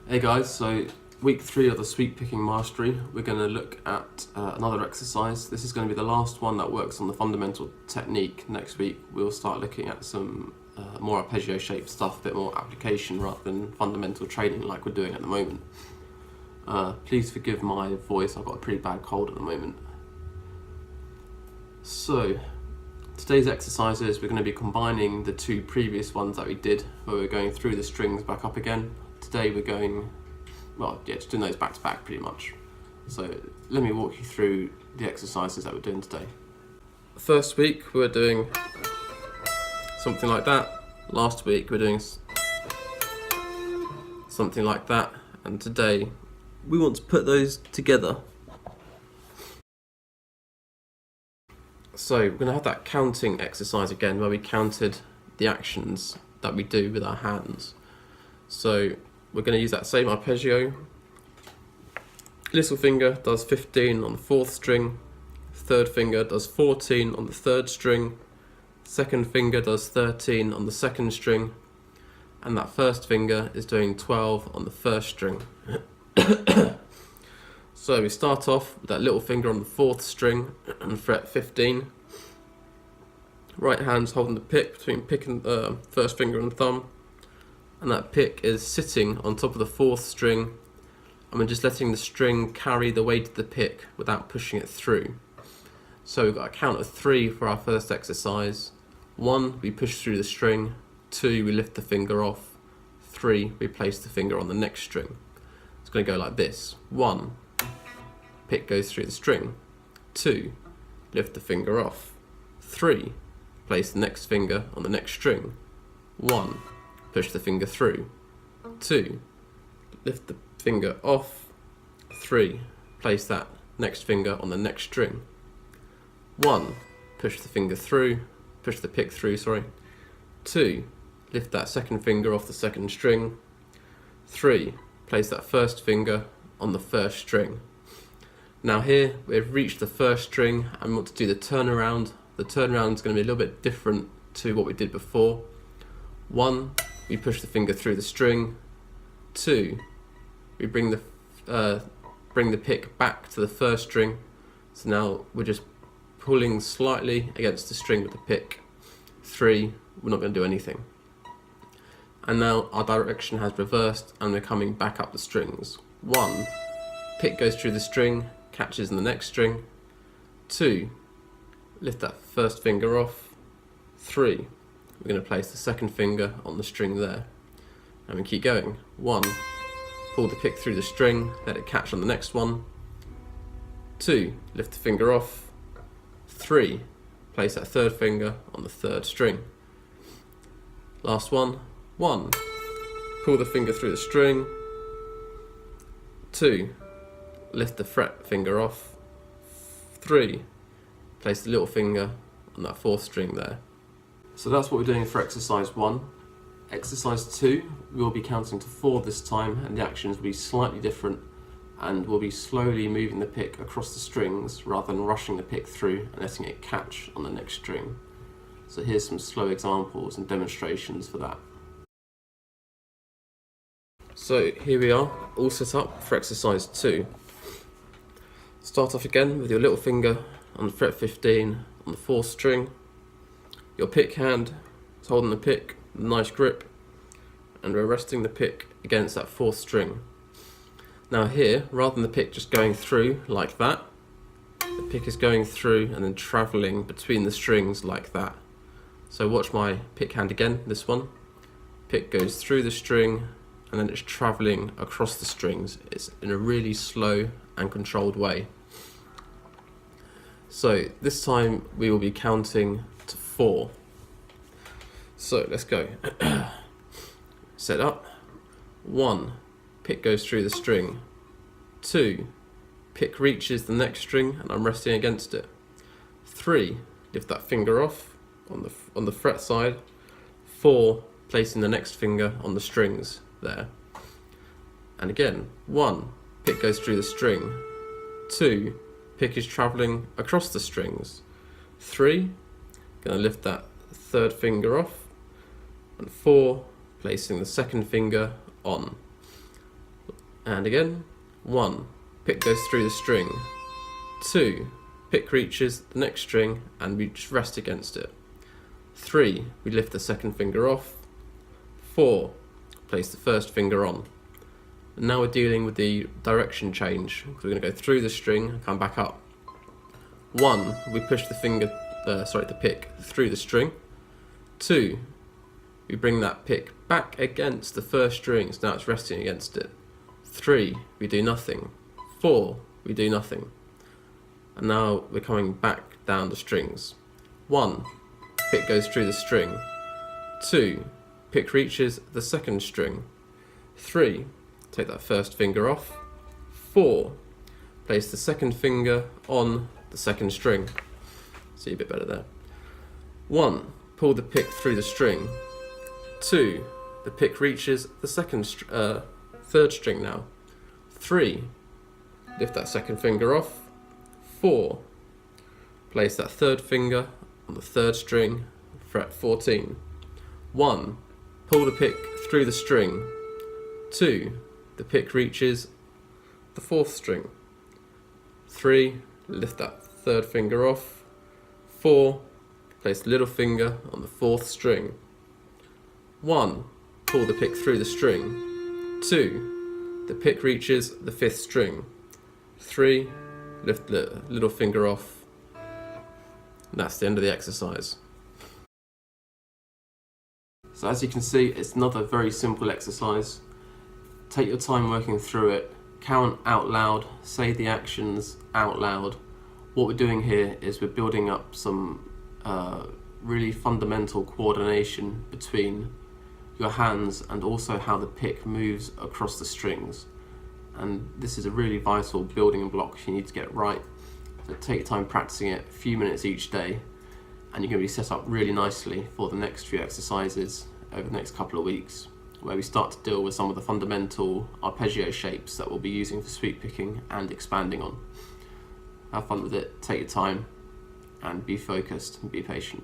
Hey guys, so week 3 of the sweep picking mastery, we're going to look at another exercise. This is going to be the last one that works on the fundamental technique. Next week we'll start looking at some more arpeggio shaped stuff, a bit more application rather than fundamental training like we're doing at the moment. Please forgive my voice, I've got a pretty bad cold at the moment. So today's exercises, we're going to be combining the two previous ones that we did where we're going through the strings back up again. Today we're going, just doing those back to back pretty much. So let me walk you through the exercises that we're doing today. First week we were doing something like that. Last week we're doing something like that. And today we want to put those together. So we're going to have that counting exercise again where we counted the actions that we do with our hands. So we're going to use that same arpeggio. Little finger does 15 on the 4th string, third finger does 14 on the 3rd string, second finger does 13 on the 2nd string, and that first finger is doing 12 on the 1st string. So we start off with that little finger on the 4th string and fret 15. Right hand's holding the pick between pick and first finger and thumb, and that pick is sitting on top of the 4th string, and we're just letting the string carry the weight of the pick without pushing it through. So we've got a count of 3 for our first exercise. 1, we push through the string. 2, we lift the finger off. 3, we place the finger on the next string. It's going to go like this. 1, pick goes through the string. 2, lift the finger off. 3, place the next finger on the next string. 1, push the finger through. 2, lift the finger off. 3, place that next finger on the next string. 1, push the finger through, push the pick through, sorry. 2, lift that second finger off the 2nd string. 3, place that first finger on the 1st string. Now here we've reached the 1st string and we want to do the turnaround. The turnaround is going to be a little bit different to what we did before. 1, we push the finger through the string. 2, we bring the pick back to the 1st string. So now we're just pulling slightly against the string with the pick. 3, we're not going to do anything. And now our direction has reversed and we're coming back up the strings. 1, pick goes through the string, catches in the next string. 2, lift that first finger off. 3, we're going to place the 2nd finger on the string there. And we keep going. 1, pull the pick through the string, let it catch on the next one. 2, lift the finger off. 3, place that 3rd finger on the 3rd string. Last one. 1, pull the finger through the string. 2, lift the fret finger off. 3, place the little finger on that 4th string there. So that's what we're doing for exercise 1. Exercise 2, we'll be counting to 4 this time, and the actions will be slightly different, and we'll be slowly moving the pick across the strings rather than rushing the pick through and letting it catch on the next string. So here's some slow examples and demonstrations for that. So here we are, all set up for exercise 2. Start off again with your little finger on fret 15 on the 4th string. Your pick hand is holding the pick with a nice grip, and we're resting the pick against that 4th string. Now here, rather than the pick just going through like that, the pick is going through and then travelling between the strings like that. So watch my pick hand again, this one. Pick goes through the string and then it's travelling across the strings. It's in a really slow and controlled way. So this time we will be counting to 4. So let's go. Set up. 1, pick goes through the string. 2, pick reaches the next string and I'm resting against it. 3, lift that finger off on the fret side. 4, placing the next finger on the strings there. And again, 1, pick goes through the string. 2, pick is travelling across the strings. 3, going to lift that 3rd finger off. And 4, placing the 2nd finger on. And again. 1. Pick goes through the string. 2. Pick reaches the next string and we just rest against it. 3. We lift the second finger off. 4. Place the first finger on. And now we're dealing with the direction change. We're going to go through the string and come back up. 1. We push the pick through the string. 2. We bring that pick back against the first string, so now it's resting against it. 3. We do nothing. 4. We do nothing. And now we're coming back down the strings. 1. Pick goes through the string. 2. Pick reaches the second string. 3. Take that first finger off. 4. Place the second finger on the second string. See a bit better there. 1. Pull the pick through the string. 2. The pick reaches the third string now. 3. Lift that second finger off. 4. Place that third finger on the third string, fret 14. 1. Pull the pick through the string. 2. The pick reaches the fourth string. 3. Lift that third finger off. 4. Place the little finger on the fourth string. 1. Pull the pick through the string. 2. The pick reaches the fifth string. 3. Lift the little finger off. And that's the end of the exercise. So as you can see, it's another very simple exercise. Take your time working through it. Count out loud, say the actions out loud. What we're doing here is we're building up some really fundamental coordination between your hands and also how the pick moves across the strings. And this is a really vital building block you need to get right. So take your time practicing it, a few minutes each day, and you're going to be set up really nicely for the next few exercises over the next couple of weeks, where we start to deal with some of the fundamental arpeggio shapes that we'll be using for sweep picking and expanding on. Have fun with it, take your time, and be focused and be patient.